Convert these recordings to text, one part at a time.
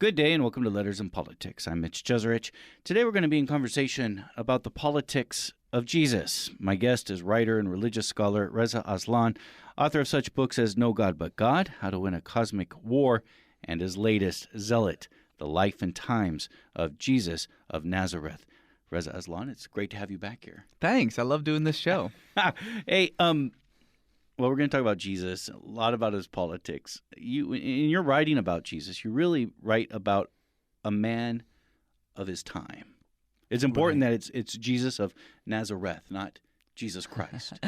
Good day and welcome to Letters and Politics. I'm Mitch Jeserich. Today we're going to be in conversation about the politics of Jesus. My guest is writer and religious scholar Reza Aslan, author of such books as No God But God, How to Win a Cosmic War, and his latest, Zealot, The Life and Times of Jesus of Nazareth. Reza Aslan, it's great to have you back here. Thanks. I love doing this show. Hey, well, we're going to talk about Jesus, a lot about his politics. In your writing about Jesus, you really write about a man of his time. It's important that it's Jesus of Nazareth, not Jesus Christ.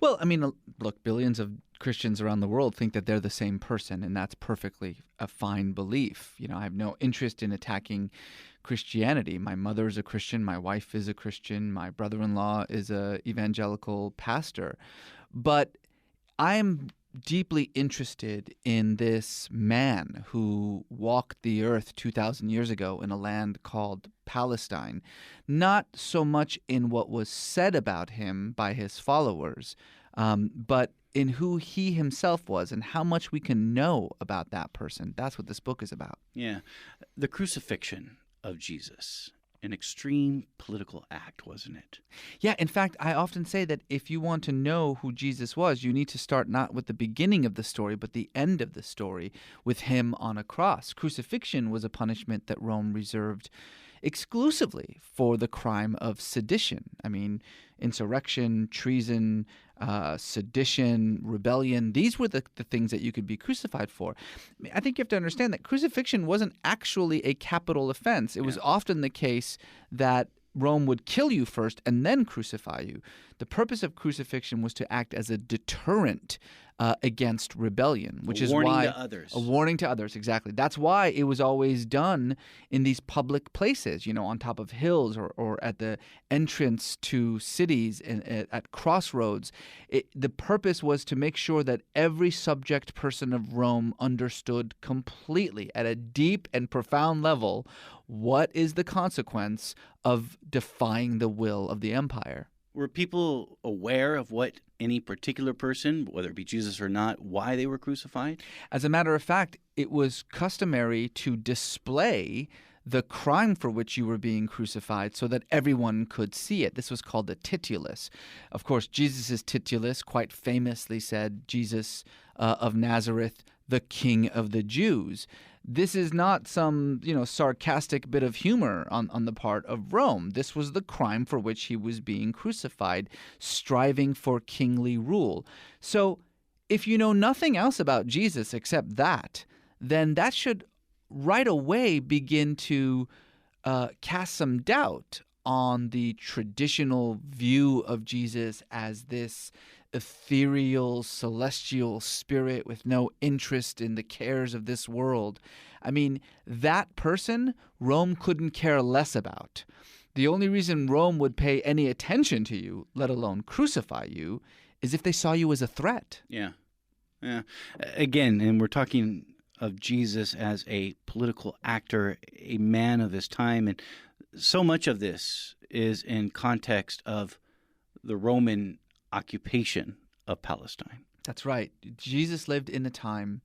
Well, I mean, look, billions of Christians around the world think that they're the same person, and that's perfectly a fine belief. You know, I have no interest in attacking Christianity. My mother is a Christian. My wife is a Christian. My brother-in-law is an evangelical pastor. But I'm deeply interested in this man who walked the earth 2,000 years ago in a land called Palestine, not so much in what was said about him by his followers, but in who he himself was and how much we can know about that person. That's what this book is about. Yeah. The crucifixion of Jesus. An extreme political act, wasn't it? Yeah, in fact, I often say that if you want to know who Jesus was, you need to start not with the beginning of the story, but the end of the story with him on a cross. Crucifixion was a punishment that Rome reserved exclusively for the crime of sedition. I mean, insurrection, treason, sedition, rebellion, these were the things that you could be crucified for. I think you have to understand that crucifixion wasn't actually a capital offense. It was often the case that Rome would kill you first and then crucify you. The purpose of crucifixion was to act as a deterrent against rebellion, which is why— A warning to others. A warning to others, exactly. That's why it was always done in these public places, you know, on top of hills or at the entrance to cities and at crossroads. The purpose was to make sure that every subject person of Rome understood completely at a deep and profound level what is the consequence of defying the will of the empire. Were people aware of what any particular person, whether it be Jesus or not, why they were crucified? As a matter of fact, it was customary to display the crime for which you were being crucified so that everyone could see it. This was called the titulus. Of course, Jesus' titulus quite famously said, Jesus of Nazareth, the King of the Jews. This is not some, sarcastic bit of humor on the part of Rome. This was the crime for which he was being crucified, striving for kingly rule. So if you know nothing else about Jesus except that, then that should right away begin to cast some doubt on the traditional view of Jesus as this ethereal, celestial spirit with no interest in the cares of this world. I mean, that person Rome couldn't care less about. The only reason Rome would pay any attention to you, let alone crucify you, is if they saw you as a threat. Yeah. Again, and we're talking of Jesus as a political actor, a man of his time, and so much of this is in context of the Roman occupation of Palestine. That's right. Jesus lived in a time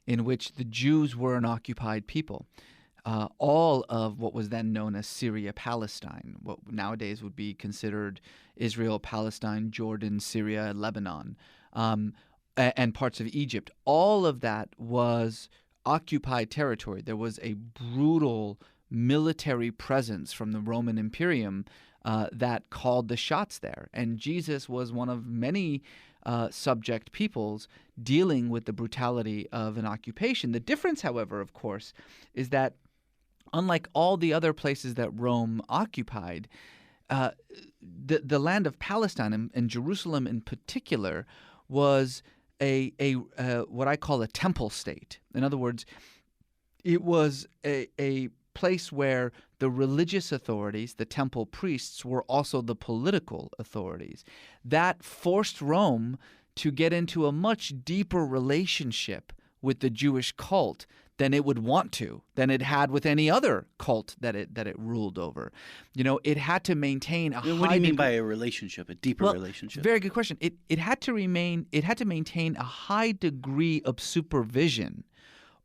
in which the Jews were an occupied people. All of what was then known as Syria, Palestine, what nowadays would be considered Israel, Palestine, Jordan, Syria, Lebanon, and parts of Egypt, all of that was occupied territory. There was a brutal military presence from the Roman Imperium that called the shots there. And Jesus was one of many subject peoples dealing with the brutality of an occupation. The difference, however, of course, is that unlike all the other places that Rome occupied, the land of Palestine and Jerusalem in particular was a what I call a temple state. In other words, it was a place where the religious authorities, the temple priests, were also the political authorities. That forced Rome to get into a much deeper relationship with the Jewish cult than it would want to, than it had with any other cult that it ruled over. You know, it had to maintain a high What do you mean by a relationship, a deeper relationship? Very good question. It had to maintain a high degree of supervision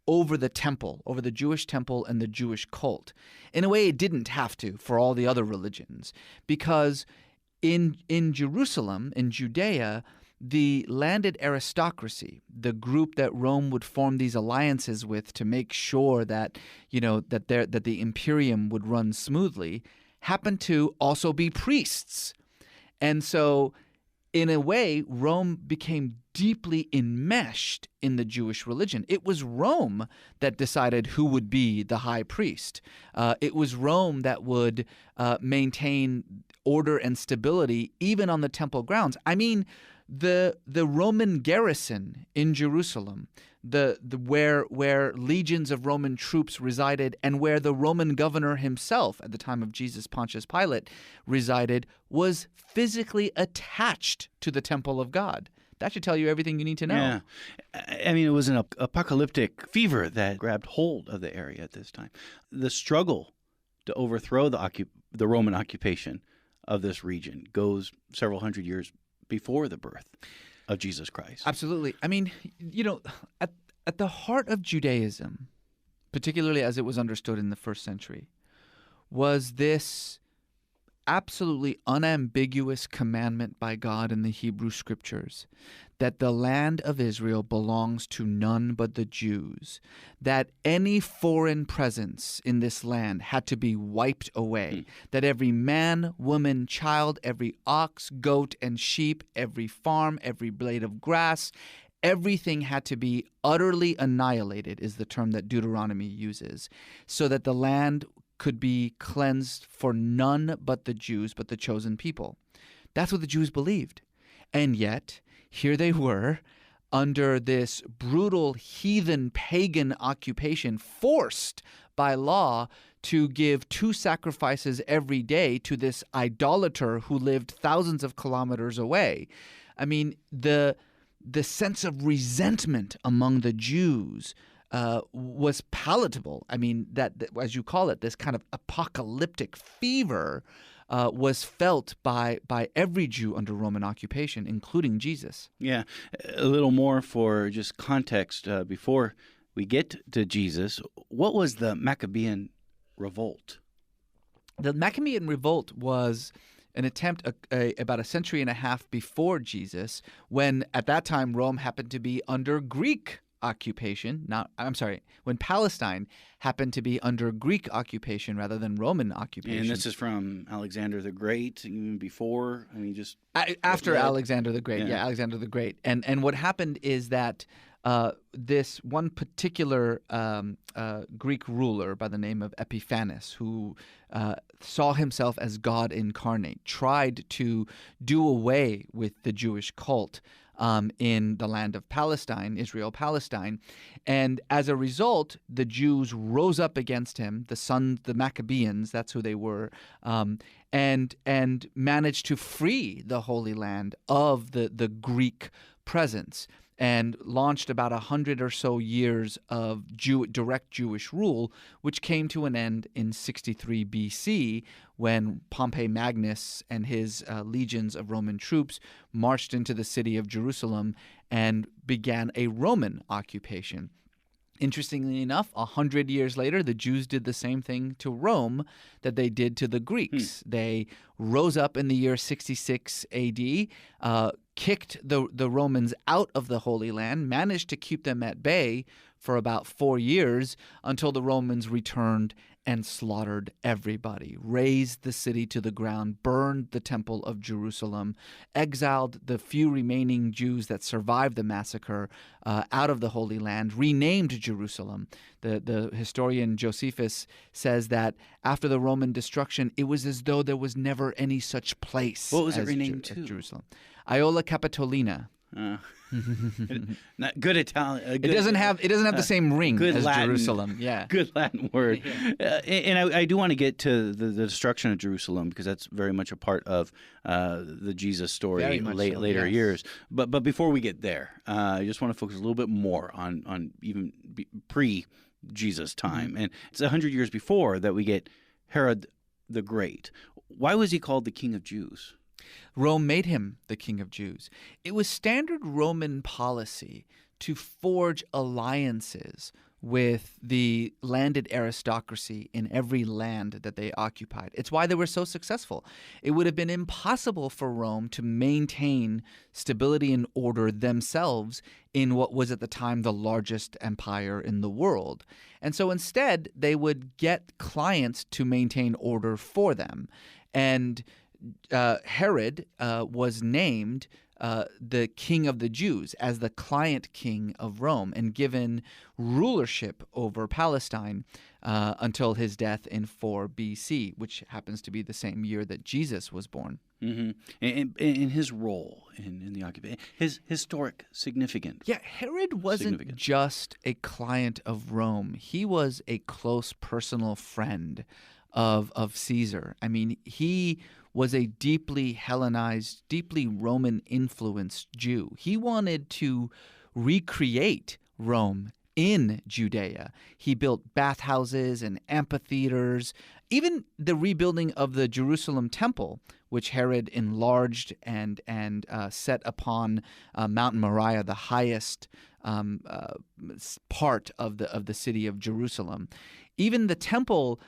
over the temple, over the Jewish temple and the Jewish cult. In a way, it didn't have to for all the other religions, because in Jerusalem, in Judea, the landed aristocracy, the group that Rome would form these alliances with to make sure that, that the imperium would run smoothly, happened to also be priests. And so, in a way, Rome became deeply enmeshed in the Jewish religion. It was Rome that decided who would be the high priest. It was Rome that would maintain order and stability even on the temple grounds. I mean, the Roman garrison in Jerusalem, where legions of Roman troops resided, and where the Roman governor himself, at the time of Jesus, Pontius Pilate, resided, was physically attached to the temple of God. That should tell you everything you need to know. Yeah. I mean, it was an apocalyptic fever that grabbed hold of the area at this time. The struggle to overthrow the Roman occupation of this region goes several hundred years before the birth of Jesus Christ. Absolutely. I mean, at the heart of Judaism, particularly as it was understood in the first century, was this absolutely unambiguous commandment by God in the Hebrew Scriptures that the land of Israel belongs to none but the Jews, that any foreign presence in this land had to be wiped away, that every man, woman, child, every ox, goat, and sheep, every farm, every blade of grass, everything had to be utterly annihilated, is the term that Deuteronomy uses, so that the land could be cleansed for none but the Jews, but the chosen people. That's what the Jews believed. And yet, here they were, under this brutal heathen pagan occupation, forced by law to give 2 sacrifices every day to this idolater who lived thousands of kilometers away. I mean, the sense of resentment among the Jews was palatable. I mean, that, as you call it, this kind of apocalyptic fever was felt by every Jew under Roman occupation, including Jesus. Yeah. A little more for just context before we get to Jesus. What was the Maccabean revolt? The Maccabean revolt was an attempt about a century and a half before Jesus, when at that time Rome happened to be under Greek occupation. When Palestine happened to be under Greek occupation rather than Roman occupation. And this is from Alexander the Great, even before. I mean, just after Alexander the Great. Yeah, Alexander the Great. And what happened is that this one particular Greek ruler by the name of Epiphanes, who saw himself as God incarnate, tried to do away with the Jewish cult in the land of Palestine, Israel-Palestine. And as a result, the Jews rose up against him, the Maccabeans, that's who they were, and managed to free the Holy Land of the Greek presence, and launched about 100 or so years of direct Jewish rule, which came to an end in 63 BC when Pompey Magnus and his legions of Roman troops marched into the city of Jerusalem and began a Roman occupation. Interestingly enough, 100 years later, the Jews did the same thing to Rome that they did to the Greeks. They rose up in the year 66 AD, kicked the Romans out of the Holy Land, managed to keep them at bay for about 4 years until the Romans returned and slaughtered everybody, razed the city to the ground, burned the Temple of Jerusalem, exiled the few remaining Jews that survived the massacre out of the Holy Land, renamed Jerusalem. The historian Josephus says that after the Roman destruction, it was as though there was never any such place. What was it renamed to? Jerusalem. Iola Capitolina. Not good Italian. It doesn't have the same ring as Latin, Jerusalem. Yeah, good Latin word. Yeah. And I do want to get to the destruction of Jerusalem, because that's very much a part of the Jesus story later years. But before we get there, I just want to focus a little bit more on even pre-Jesus time, and it's 100 years before that we get Herod the Great. Why was he called the King of Jews? Rome made him the King of Jews. It was standard Roman policy to forge alliances with the landed aristocracy in every land that they occupied. It's why they were so successful. It would have been impossible for Rome to maintain stability and order themselves in what was at the time the largest empire in the world. And so instead, they would get clients to maintain order for them. And Herod was named the king of the Jews as the client king of Rome and given rulership over Palestine until his death in 4 BC, which happens to be the same year that Jesus was born. Mm-hmm. And his role in the occupation, his historic significance. Yeah, Herod wasn't just a client of Rome. He was a close personal friend of Caesar. I mean, he was a deeply Hellenized, deeply Roman-influenced Jew. He wanted to recreate Rome in Judea. He built bathhouses and amphitheaters. Even the rebuilding of the Jerusalem temple, which Herod enlarged and set upon Mount Moriah, the highest part of the city of Jerusalem. Even the temple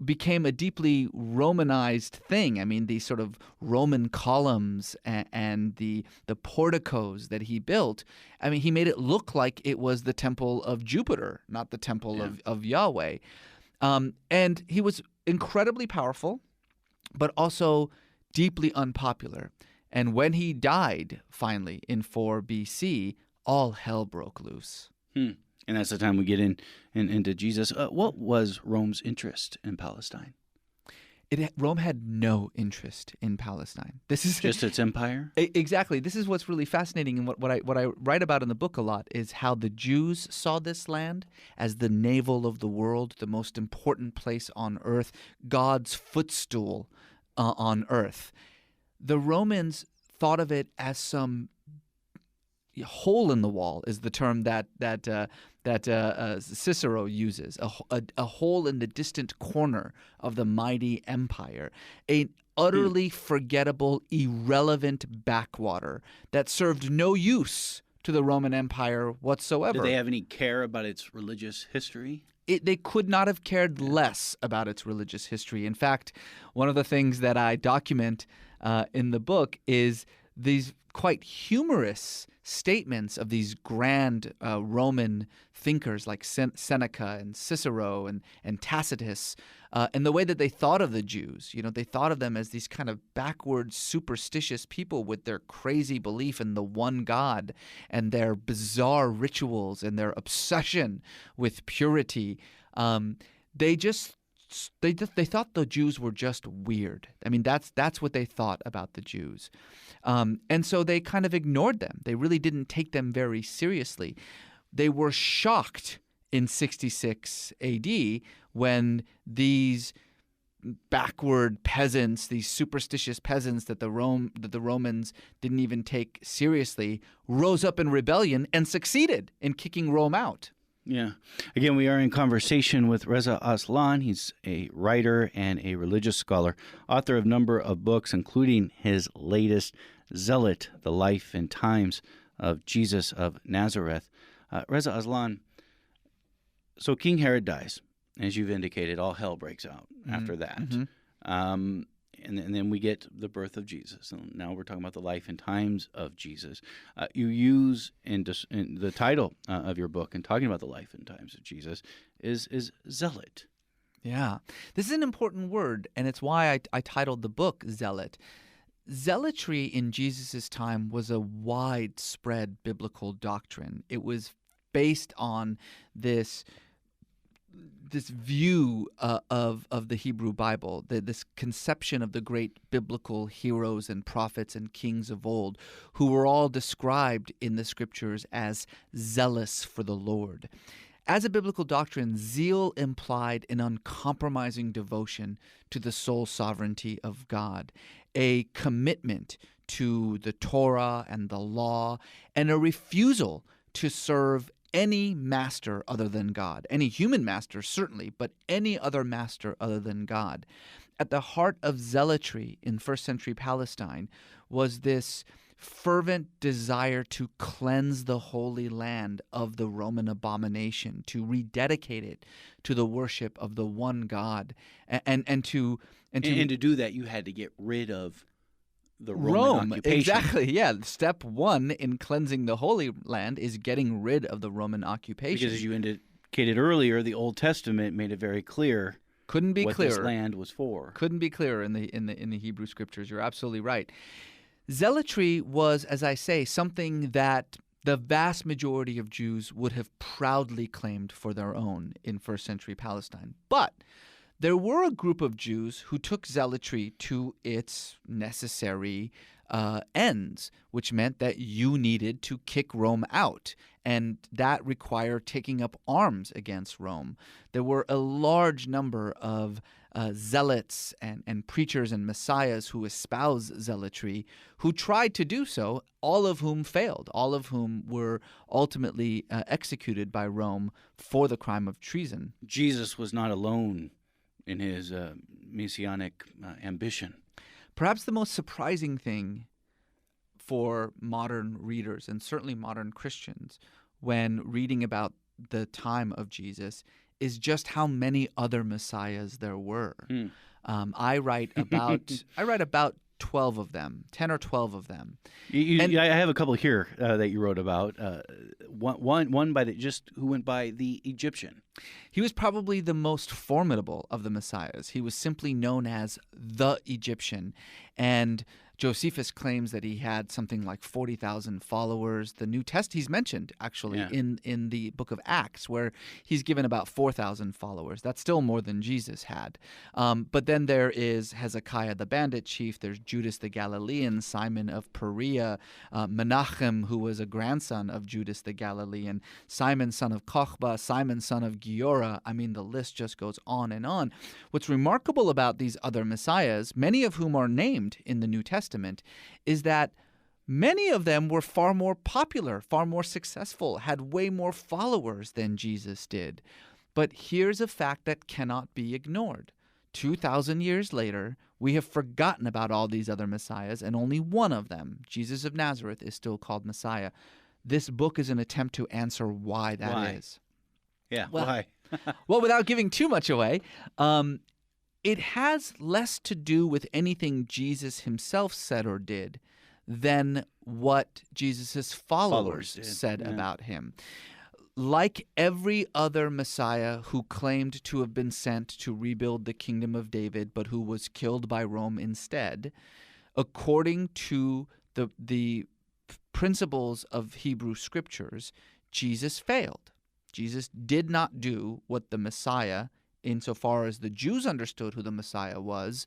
became a deeply Romanized thing. I mean, these sort of Roman columns and the porticos that he built, I mean, he made it look like it was the temple of Jupiter, not the temple of Yahweh. And he was incredibly powerful, but also deeply unpopular. And when he died, finally, in 4 BC, all hell broke loose. And that's the time we get into Jesus. What was Rome's interest in Palestine? Rome had no interest in Palestine. This is just its empire? Exactly. This is what's really fascinating, and what I write about in the book a lot is how the Jews saw this land as the navel of the world, the most important place on earth, God's footstool on earth. The Romans thought of it as some hole in the wall is the term that Cicero uses, a hole in the distant corner of the mighty empire, an utterly forgettable, irrelevant backwater that served no use to the Roman Empire whatsoever. Did they have any care about its religious history? They could not have cared less about its religious history. In fact, one of the things that I document in the book is these quite humorous statements of these grand Roman thinkers like Seneca and Cicero and Tacitus, and the way that they thought of the Jews. You know, they thought of them as these kind of backward, superstitious people with their crazy belief in the one God and their bizarre rituals and their obsession with purity. They thought the Jews were just weird. I mean, that's what they thought about the Jews. And so they kind of ignored them. They really didn't take them very seriously. They were shocked in 66 AD when these backward peasants, these superstitious peasants that the Romans didn't even take seriously, rose up in rebellion and succeeded in kicking Rome out. Yeah. Again, we are in conversation with Reza Aslan. He's a writer and a religious scholar, author of a number of books, including his latest, Zealot, The Life and Times of Jesus of Nazareth. Reza Aslan, so King Herod dies. As you've indicated, all hell breaks out after that. Mm-hmm. And then we get the birth of Jesus. And now we're talking about the life and times of Jesus. You use in the title of your book, and talking about the life and times of Jesus, is zealot. Yeah. This is an important word, and it's why I titled the book Zealot. Zealotry in Jesus' time was a widespread biblical doctrine. It was based on this view of the Hebrew Bible, this conception of the great biblical heroes and prophets and kings of old, who were all described in the scriptures as zealous for the Lord. As a biblical doctrine, zeal implied an uncompromising devotion to the sole sovereignty of God, a commitment to the Torah and the law, and a refusal to serve any master other than God. Any human master, certainly, but any other master other than God. At the heart of zealotry in first century Palestine was this fervent desire to cleanse the Holy Land of the Roman abomination, to rededicate it to the worship of the one God, and to do that, you had to get rid of the Roman Rome. occupation. Exactly, yeah. Step one in cleansing the Holy Land is getting rid of the Roman occupation. Because as you indicated earlier, the Old Testament made it very clear Couldn't be what clearer. this land was for. Couldn't be clearer in the Hebrew Scriptures. You're absolutely right. Zealotry was, as I say, something that the vast majority of Jews would have proudly claimed for their own in first century Palestine. But there were a group of Jews who took zealotry to its necessary ends, which meant that you needed to kick Rome out, and that required taking up arms against Rome. There were a large number of zealots and preachers and messiahs who espoused zealotry, who tried to do so, all of whom failed, all of whom were ultimately executed by Rome for the crime of treason. Jesus was not alone in his messianic ambition. Perhaps the most surprising thing for modern readers, and certainly modern Christians, when reading about the time of Jesus, is just how many other messiahs there were. I write about 12 of them, 10 or 12 of them. I have a couple here that you wrote about. One by who went by the Egyptian. He was probably the most formidable of the messiahs. He was simply known as the Egyptian, and Josephus claims that he had something like 40,000 followers. The New Testament, he's mentioned actually in the book of Acts, where he's given about 4,000 followers. That's still more than Jesus had. But then there is Hezekiah the bandit chief. There's Judas the Galilean, Simon of Perea, Menachem, who was a grandson of Judas the Galilean, Simon son of Kochba, Simon son of Giora. I mean, the list just goes on and on. What's remarkable about these other messiahs, many of whom are named in the New Testament, is that many of them were far more popular, far more successful, had way more followers than Jesus did. But here's a fact that cannot be ignored. 2,000 years later, we have forgotten about all these other messiahs, and only one of them, Jesus of Nazareth, is still called Messiah. This book is an attempt to answer why that is. Yeah, well, why? Well, without giving too much away, it has less to do with anything Jesus himself said or did than what Jesus' followers said about him. Like every other Messiah who claimed to have been sent to rebuild the kingdom of David, but who was killed by Rome instead, according to the principles of Hebrew Scriptures, Jesus failed. Jesus did not do what the Messiah, insofar as the Jews understood who the Messiah was,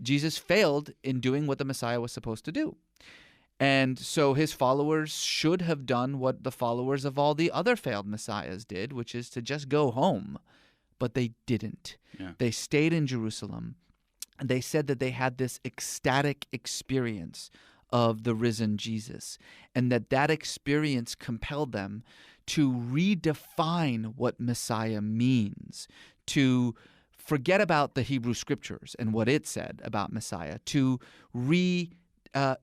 Jesus failed in doing what the Messiah was supposed to do. And so his followers should have done what the followers of all the other failed messiahs did, which is to just go home. But they didn't. Yeah. They stayed in Jerusalem, and they said that they had this ecstatic experience of the risen Jesus, and that experience compelled them to redefine what Messiah means, to forget about the Hebrew Scriptures and what it said about Messiah, to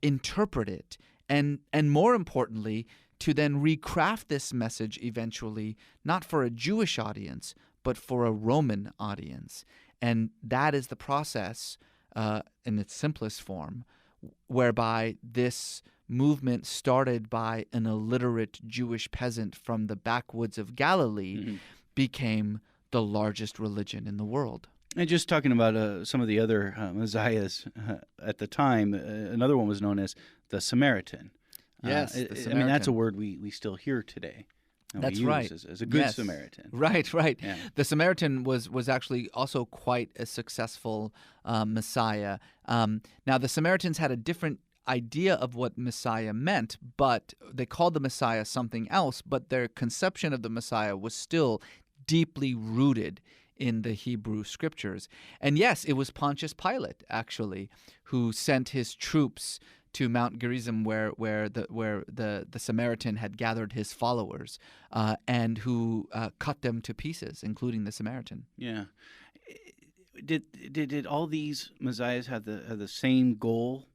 interpret it, and more importantly, to then recraft this message eventually, not for a Jewish audience, but for a Roman audience. And that is the process, in its simplest form, whereby this movement started by an illiterate Jewish peasant from the backwoods of Galilee became the largest religion in the world. And just talking about some of the other messiahs at the time, another one was known as the Samaritan. Yes, the Samaritan. I mean, that's a word we still hear today. That's we use right. As a good Samaritan. Right. Yeah. The Samaritan was actually also quite a successful Messiah. Now, the Samaritans had a different idea of what Messiah meant, but they called the Messiah something else, but their conception of the Messiah was still deeply rooted in the Hebrew Scriptures. And yes, it was Pontius Pilate, actually, who sent his troops to Mount Gerizim, where the Samaritan had gathered his followers, and who cut them to pieces, including the Samaritan. Yeah. Did all these messiahs have the same goal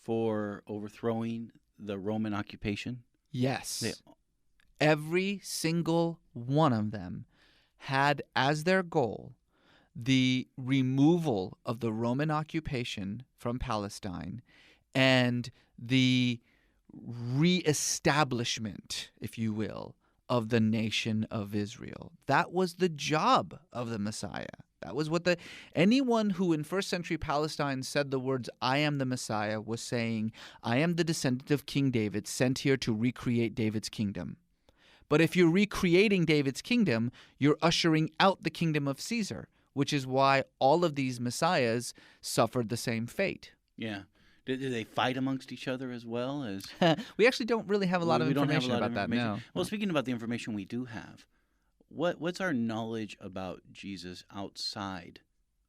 for overthrowing the Roman occupation? Yes. They, Every single one of them had as their goal the removal of the Roman occupation from Palestine and the reestablishment, if you will, of the nation of Israel. That was the job of the Messiah. That was what anyone who in first century Palestine said the words, "I am the Messiah," was saying, "I am the descendant of King David, sent here to recreate David's kingdom." But if you're recreating David's kingdom, you're ushering out the kingdom of Caesar, which is why all of these messiahs suffered the same fate. yeah. Did they fight amongst each other as well as? We actually don't really have a lot of We don't have a information lot of about that. information. No. Well, speaking about the information we do have, what's our knowledge about Jesus outside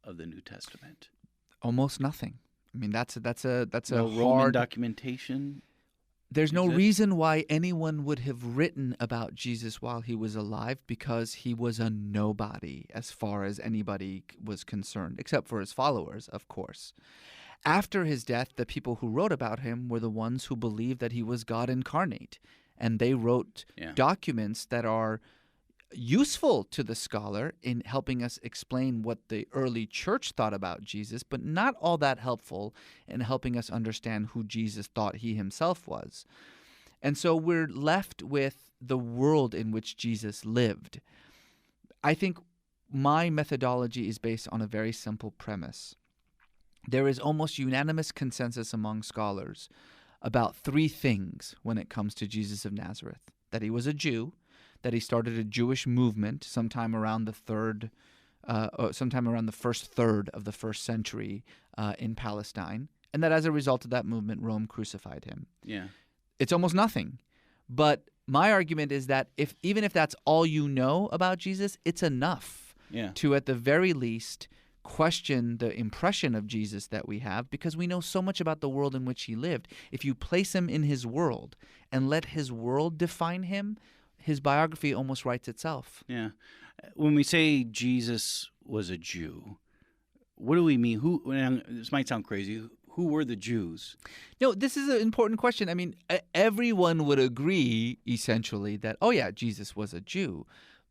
of the New Testament? Almost nothing. I mean, that's a No hard Roman documentation. There's no exists? reason why anyone would have written about Jesus while he was alive, because he was a nobody as far as anybody was concerned, except for his followers, of course. After his death, the people who wrote about him were the ones who believed that he was God incarnate, and they wrote documents that are useful to the scholar in helping us explain what the early church thought about Jesus, but not all that helpful in helping us understand who Jesus thought he himself was. And so we're left with the world in which Jesus lived. I think my methodology is based on a very simple premise. There is almost unanimous consensus among scholars about three things when it comes to Jesus of Nazareth: that he was a Jew, that he started a Jewish movement sometime around the first third of the first century in Palestine, and that as a result of that movement, Rome crucified him. Yeah. It's almost nothing. But my argument is that even if that's all you know about Jesus, it's enough to, at the very least, question the impression of Jesus that we have, because we know so much about the world in which he lived. If you place him in his world and let his world define him, his biography almost writes itself. Yeah. When we say Jesus was a Jew, what do we mean? This might sound crazy. Who were the Jews? No, this is an important question. I mean, everyone would agree, essentially, that, oh yeah, Jesus was a Jew.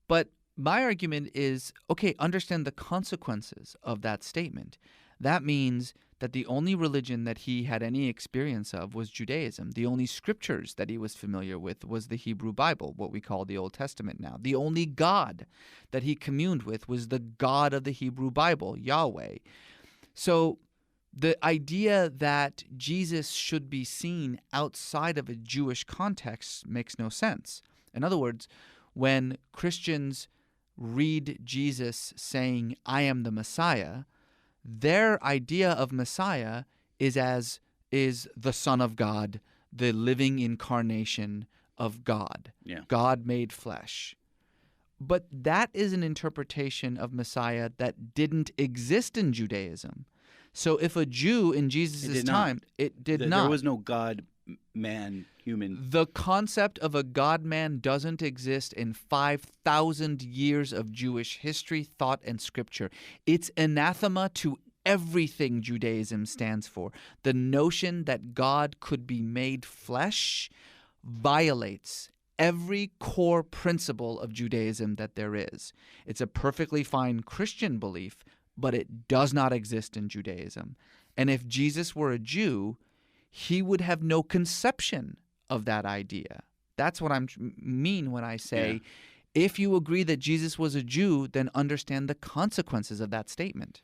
But my argument is, okay, understand the consequences of that statement. That means that the only religion that he had any experience of was Judaism. The only scriptures that he was familiar with was the Hebrew Bible, what we call the Old Testament now. The only God that he communed with was the God of the Hebrew Bible, Yahweh. So the idea that Jesus should be seen outside of a Jewish context makes no sense. In other words, when Christians read Jesus saying, "I am the Messiah," their idea of Messiah is the Son of God, the living incarnation of God, God made flesh. But that is an interpretation of Messiah that didn't exist in Judaism. So if a Jew in Jesus' time, it did not. There was no God, man, human. The concept of a God-man doesn't exist in 5,000 years of Jewish history, thought, and scripture. It's anathema to everything Judaism stands for. The notion that God could be made flesh violates every core principle of Judaism that there is. It's a perfectly fine Christian belief, but it does not exist in Judaism. And if Jesus were a Jew, he would have no conception of that idea. That's what I mean when I say, if you agree that Jesus was a Jew, then understand the consequences of that statement.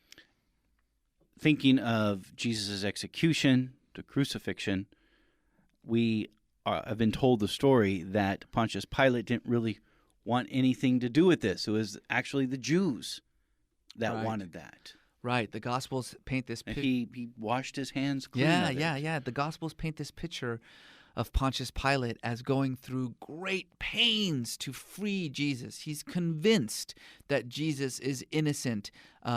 Thinking of Jesus' execution, the crucifixion, we have been told the story that Pontius Pilate didn't really want anything to do with this. It was actually the Jews that wanted that. Right. The Gospels paint this picture. He washed his hands clean of it. Yeah. The Gospels paint this picture of Pontius Pilate as going through great pains to free Jesus. He's convinced that Jesus is innocent.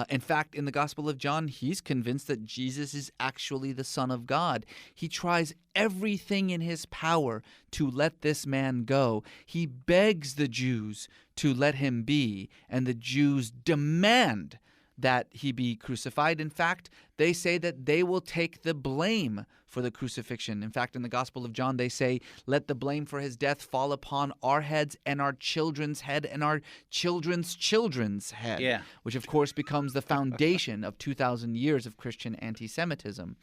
In fact, in the Gospel of John, he's convinced that Jesus is actually the Son of God. He tries everything in his power to let this man go. He begs the Jews to let him be, and the Jews demand that he be crucified. In fact, they say that they will take the blame for the crucifixion. In fact, in the Gospel of John, they say, "Let the blame for his death fall upon our heads and our children's head and our children's children's head," Yeah. which of course becomes the foundation of 2,000 years of Christian anti-Semitism.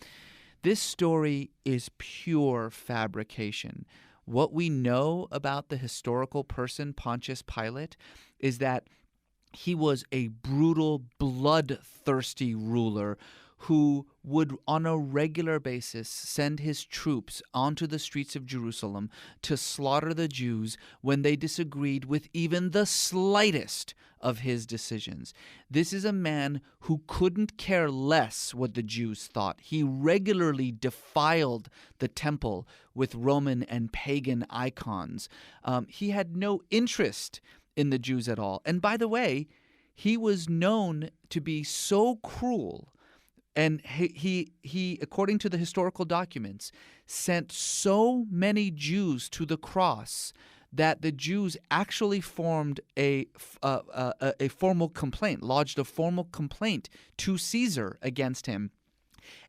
This story is pure fabrication. What we know about the historical person Pontius Pilate is that he was a brutal, bloodthirsty ruler who would on a regular basis send his troops onto the streets of Jerusalem to slaughter the Jews when they disagreed with even the slightest of his decisions. This is a man who couldn't care less what the Jews thought. He regularly defiled the temple with Roman and pagan icons. He had no interest in the Jews at all. And by the way, he was known to be so cruel, and he, according to the historical documents, sent so many Jews to the cross that the Jews actually formed a formal complaint, lodged a formal complaint to Caesar against him.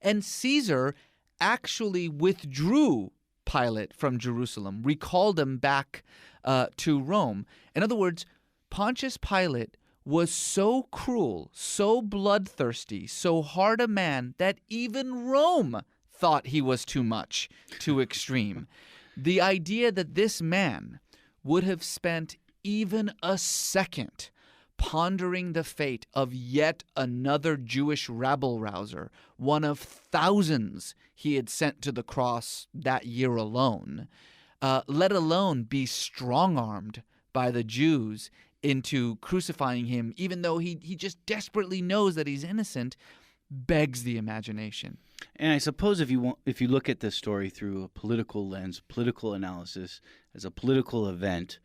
And Caesar actually withdrew Pilate from Jerusalem, recalled him back to Rome. In other words, Pontius Pilate was so cruel, so bloodthirsty, so hard a man that even Rome thought he was too much, too extreme. The idea that this man would have spent even a second pondering the fate of yet another Jewish rabble-rouser, one of thousands he had sent to the cross that year alone, let alone be strong-armed by the Jews into crucifying him, even though he just desperately knows that he's innocent, begs the imagination. And I suppose if you look at this story through a political lens, political analysis, as a political event,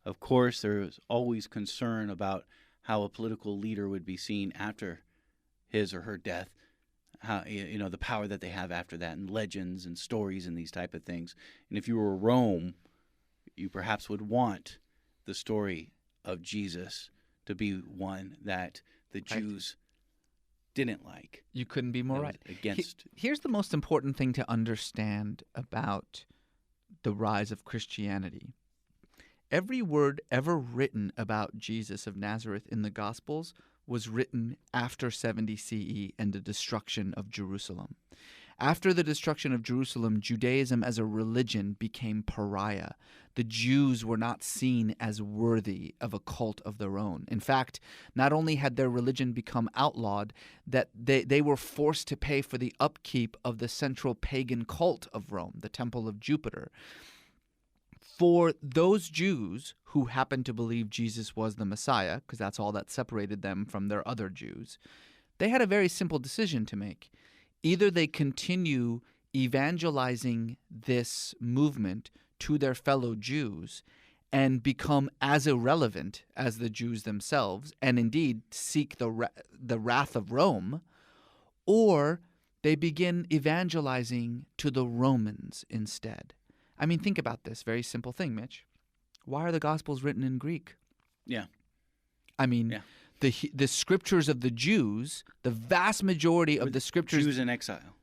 of course there is always concern about how a political leader would be seen after his or her death, how the power that they have after that, and legends and stories and these type of things. And if you were Rome, you perhaps would want the story of Jesus to be one that the Jews didn't like. You couldn't be more right. Against. Here's the most important thing to understand about the rise of Christianity. Every word ever written about Jesus of Nazareth in the Gospels was written after 70 CE and the destruction of Jerusalem. After the destruction of Jerusalem, Judaism as a religion became pariah. The Jews were not seen as worthy of a cult of their own. In fact, not only had their religion become outlawed, that they were forced to pay for the upkeep of the central pagan cult of Rome, the Temple of Jupiter. For those Jews who happened to believe Jesus was the Messiah, because that's all that separated them from their other Jews, they had a very simple decision to make. Either they continue evangelizing this movement to their fellow Jews and become as irrelevant as the Jews themselves, and indeed seek the wrath of Rome, or they begin evangelizing to the Romans instead. I mean, think about this very simple thing, Mitch. Why are the Gospels written in Greek? Yeah. I mean, yeah. The scriptures of the Jews, the vast majority of the scriptures... Jews in exile.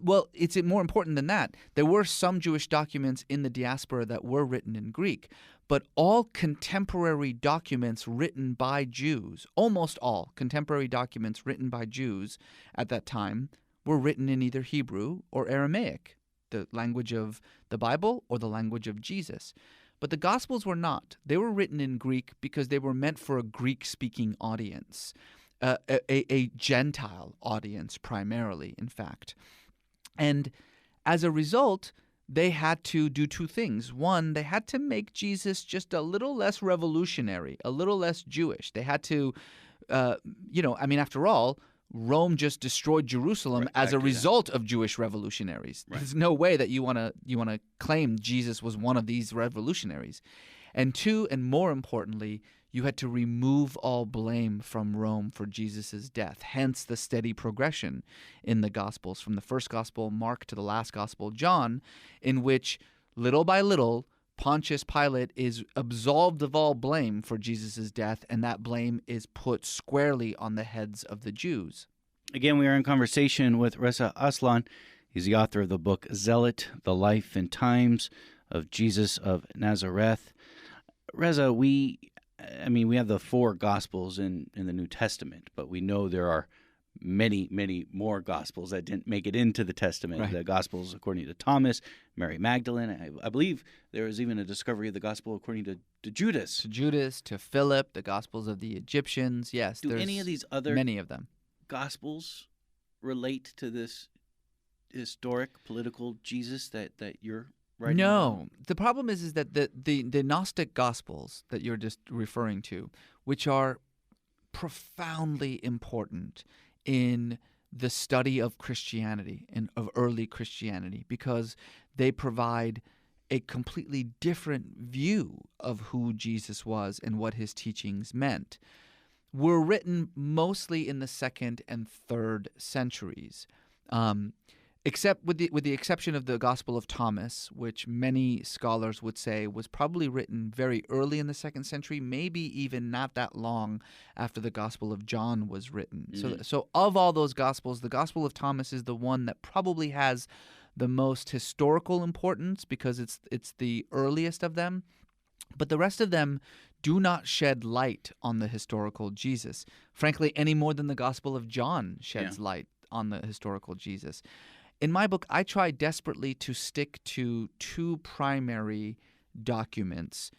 Well, it's more important than that. There were some Jewish documents in the diaspora that were written in Greek, but all contemporary documents written by Jews, almost all contemporary documents written by Jews at that time, were written in either Hebrew or Aramaic, the language of the Bible or the language of Jesus. But the Gospels were not. They were written in Greek because they were meant for a Greek-speaking audience, a Gentile audience primarily, in fact. And as a result, they had to do two things. One, they had to make Jesus just a little less revolutionary, a little less Jewish. They had to, after all, Rome just destroyed Jerusalem as a result of Jewish revolutionaries. Right. There's no way that you want to claim Jesus was one of these revolutionaries. And two, and more importantly, you had to remove all blame from Rome for Jesus' death, hence the steady progression in the Gospels, from the first Gospel, Mark, to the last Gospel, John, in which, little by little, Pontius Pilate is absolved of all blame for Jesus' death, and that blame is put squarely on the heads of the Jews. Again, we are in conversation with Reza Aslan. He's the author of the book Zealot, The Life and Times of Jesus of Nazareth. Reza, we have the four Gospels in the New Testament, but we know there are many, many more Gospels that didn't make it into the Testament. Right. The Gospels according to Thomas, Mary Magdalene. I believe there was even a discovery of the Gospel according to Judas. To Judas, to Philip, the Gospels of the Egyptians. Yes, Do there's any of these other many of them. Gospels relate to this historic political Jesus that you're writing No, about? the problem is that the Gnostic Gospels that you're just referring to, which are profoundly important in the study of Christianity and of early Christianity, because they provide a completely different view of who Jesus was and what his teachings meant, were written mostly in the 2nd and 3rd centuries. Except with the exception of the Gospel of Thomas, which many scholars would say was probably written very early in the 2nd century, maybe even not that long after the Gospel of John was written. Mm-hmm. So of all those Gospels, the Gospel of Thomas is the one that probably has the most historical importance because it's the earliest of them. But the rest of them do not shed light on the historical Jesus, frankly, any more than the Gospel of John sheds light on the historical Jesus. In my book, I try desperately to stick to two primary documents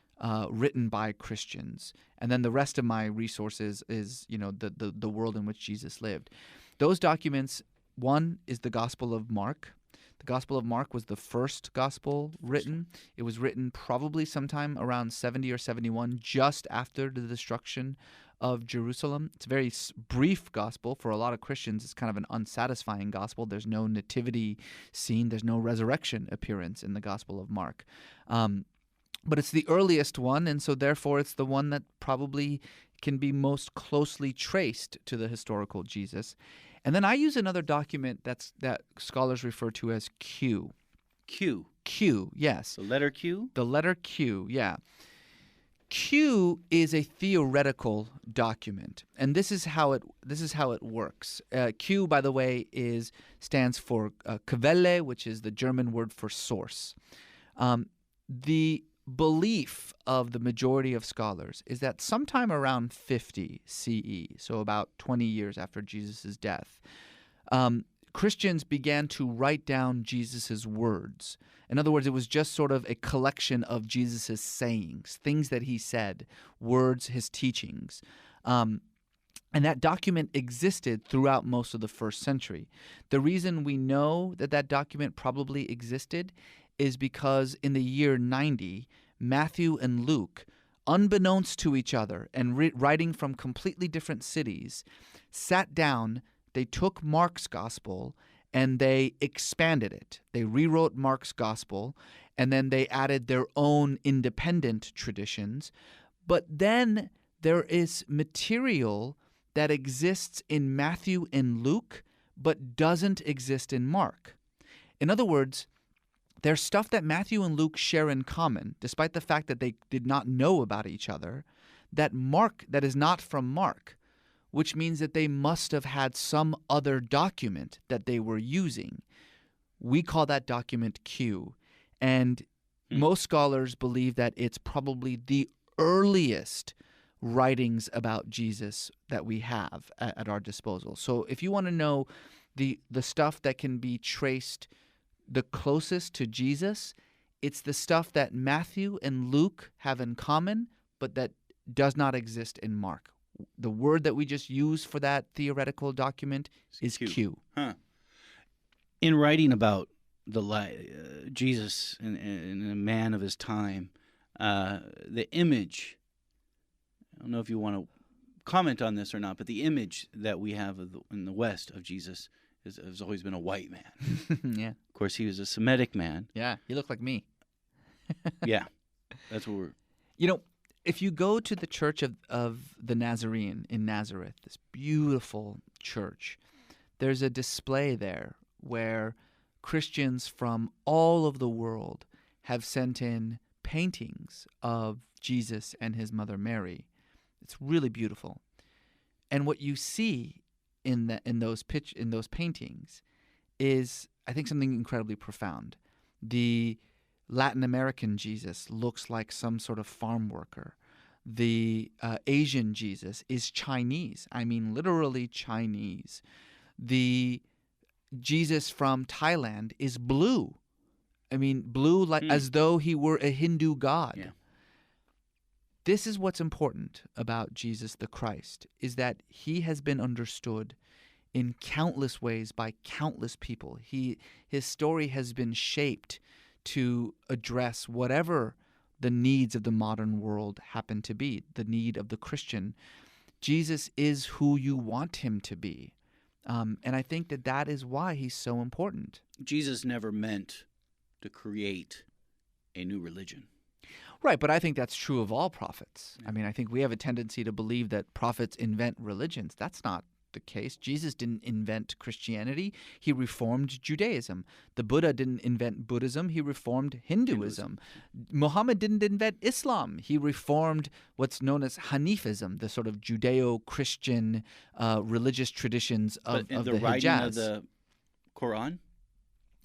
written by Christians, and then the rest of my resources is, the world in which Jesus lived. Those documents, one is the Gospel of Mark. The Gospel of Mark was the first gospel written. It was written probably sometime around 70 or 71, just after the destruction of Jerusalem. It's a very brief gospel. For a lot of Christians, it's kind of an unsatisfying gospel. There's no nativity scene. There's no resurrection appearance in the Gospel of Mark. But it's the earliest one, and so therefore it's the one that probably can be most closely traced to the historical Jesus. And then I use another document that scholars refer to as Q. Q. Q, yes. The letter Q? The letter Q, yeah. Q is a theoretical document, and this is how it works. Q, by the way, stands for Quelle, which is the German word for source. The belief of the majority of scholars is that sometime around 50 CE, so about 20 years after Jesus' death, Christians began to write down Jesus' words. In other words, it was just sort of a collection of Jesus' sayings, things that he said, words, his teachings. And that document existed throughout most of the 1st century. The reason we know that document probably existed is because in the year 90, Matthew and Luke, unbeknownst to each other and writing from completely different cities, sat down. They took Mark's gospel and they expanded it. They rewrote Mark's gospel, and then they added their own independent traditions. But then there is material that exists in Matthew and Luke, but doesn't exist in Mark. In other words, there's stuff that Matthew and Luke share in common, despite the fact that they did not know about each other, that is not from Mark, which means that they must have had some other document that they were using. We call that document Q. And most scholars believe that it's probably the earliest writings about Jesus that we have at our disposal. So if you want to know the stuff that can be traced the closest to Jesus, it's the stuff that Matthew and Luke have in common, but that does not exist in Mark. The word that we just used for that theoretical document is Q. Huh. In writing about Jesus and a man of his time, the image, I don't know if you want to comment on this or not, but the image that we have in the West of Jesus has always been a white man. Yeah. Of course, he was a Semitic man. Yeah, he looked like me. Yeah, that's what we're... If you go to the Church of the Nazarene in Nazareth, this beautiful church, there's a display there where Christians from all over the world have sent in paintings of Jesus and his mother Mary. It's really beautiful. And what you see in those paintings is I think, something incredibly profound. The Latin American Jesus looks like some sort of farm worker. The Asian Jesus is Chinese. I mean, literally Chinese. The Jesus from Thailand is blue. I mean, blue like as though he were a Hindu god. Yeah. This is what's important about Jesus the Christ, is that he has been understood in countless ways by countless people. His story has been shaped to address whatever the needs of the modern world happen to be, the need of the Christian. Jesus is who you want him to be. And I think that is why he's so important. Jesus never meant to create a new religion. Right, but I think that's true of all prophets. I mean, I think we have a tendency to believe that prophets invent religions. That's not the case. Jesus didn't invent Christianity. He reformed Judaism. The Buddha didn't invent Buddhism. He reformed Hinduism. Muhammad didn't invent Islam. He reformed what's known as Hanifism, the sort of Judeo-Christian religious traditions of But in the the writing Hijaz. of the Quran?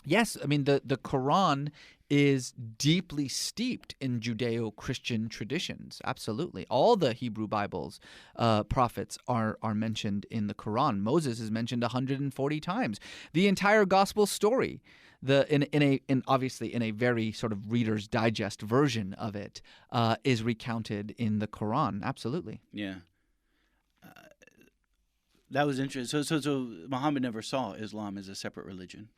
Yes, I mean, the Quran is deeply steeped in Judeo-Christian traditions. Absolutely. All the Hebrew Bibles, prophets are mentioned in the Quran. Moses is mentioned 140 times. The entire gospel story, obviously in a very sort of Reader's Digest version of it, is recounted in the Quran. Absolutely. Yeah. That was interesting. So Muhammad never saw Islam as a separate religion.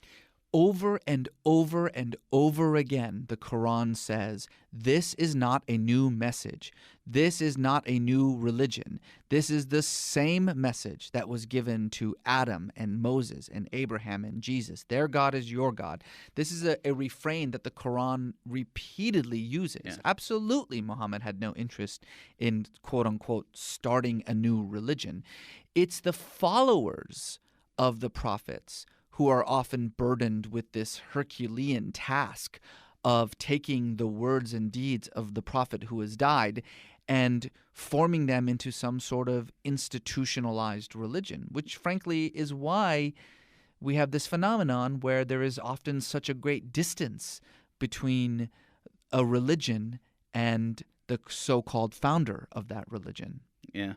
Over and over and over again, the Quran says, this is not a new message. This is not a new religion. This is the same message that was given to Adam and Moses and Abraham and Jesus. Their God is your God. This is a refrain that the Quran repeatedly uses. Yeah. Absolutely, Muhammad had no interest in, quote unquote, starting a new religion. It's the followers of the prophets who are often burdened with this Herculean task of taking the words and deeds of the prophet who has died and forming them into some sort of institutionalized religion, which frankly is why we have this phenomenon where there is often such a great distance between a religion and the so-called founder of that religion. Yeah.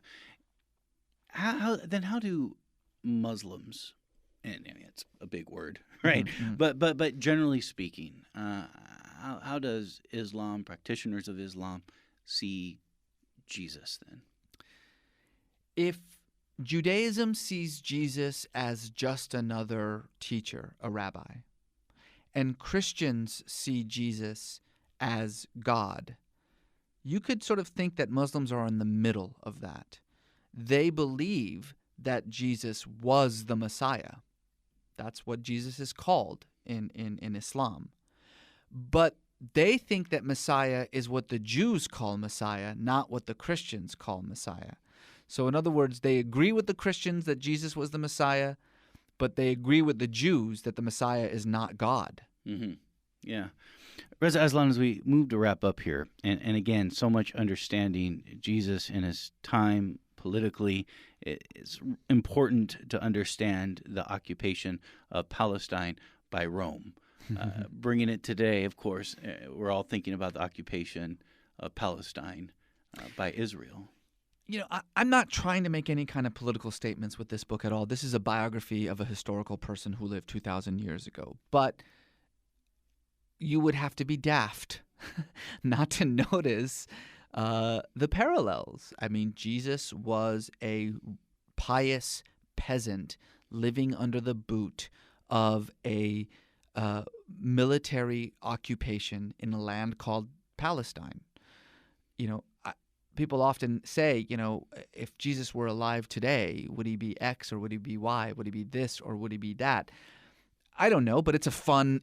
How do Muslims, and I mean, it's a big word, right? Mm-hmm. But generally speaking, how does Islam, practitioners of Islam, see Jesus then? If Judaism sees Jesus as just another teacher, a rabbi, and Christians see Jesus as God, you could sort of think that Muslims are in the middle of that. They believe that Jesus was the Messiah. That's what Jesus is called in Islam. But they think that Messiah is what the Jews call Messiah, not what the Christians call Messiah. So in other words, they agree with the Christians that Jesus was the Messiah, but they agree with the Jews that the Messiah is not God. Mm-hmm. Yeah. Reza, Aslan, as we move to wrap up here, and again, so much understanding Jesus in his time politically, it's important to understand the occupation of Palestine by Rome. Bringing it today, of course, we're all thinking about the occupation of Palestine by Israel. You know, I'm not trying to make any kind of political statements with this book at all. This is a biography of a historical person who lived 2,000 years ago. But you would have to be daft not to notice the parallels. I mean, Jesus was a pious peasant living under the boot of a military occupation in a land called Palestine. You know, people often say, you know, if Jesus were alive today, would he be X or would he be Y? Would he be this or would he be that? I don't know, but it's a fun,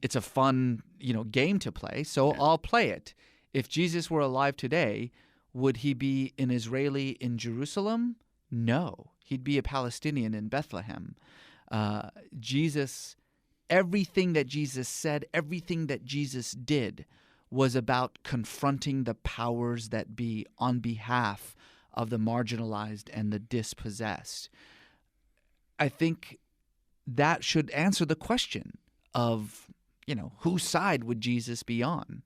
game to play. So Yeah. I'll play it. If Jesus were alive today, would he be an Israeli in Jerusalem? No, he'd be a Palestinian in Bethlehem. Everything that Jesus said, everything that Jesus did was about confronting the powers that be on behalf of the marginalized and the dispossessed. I think that should answer the question of, whose side would Jesus be on?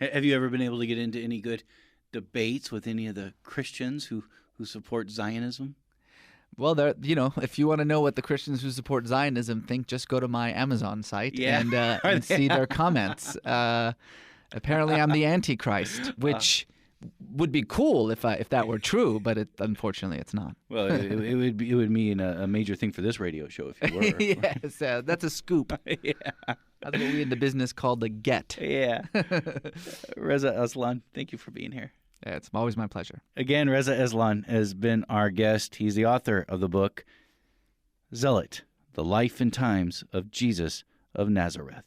Have you ever been able to get into any good debates with any of the Christians who support Zionism? Well, if you want to know what the Christians who support Zionism think, just go to my Amazon site and see their comments. Apparently, I'm the Antichrist, which would be cool if that were true, but unfortunately, it's not. Well, it would mean a major thing for this radio show if you were. Yes, that's a scoop. Yeah. That's what we in the business call the get. Yeah. Reza Aslan, thank you for being here. Yeah, it's always my pleasure. Again, Reza Aslan has been our guest. He's the author of the book Zealot, The Life and Times of Jesus of Nazareth.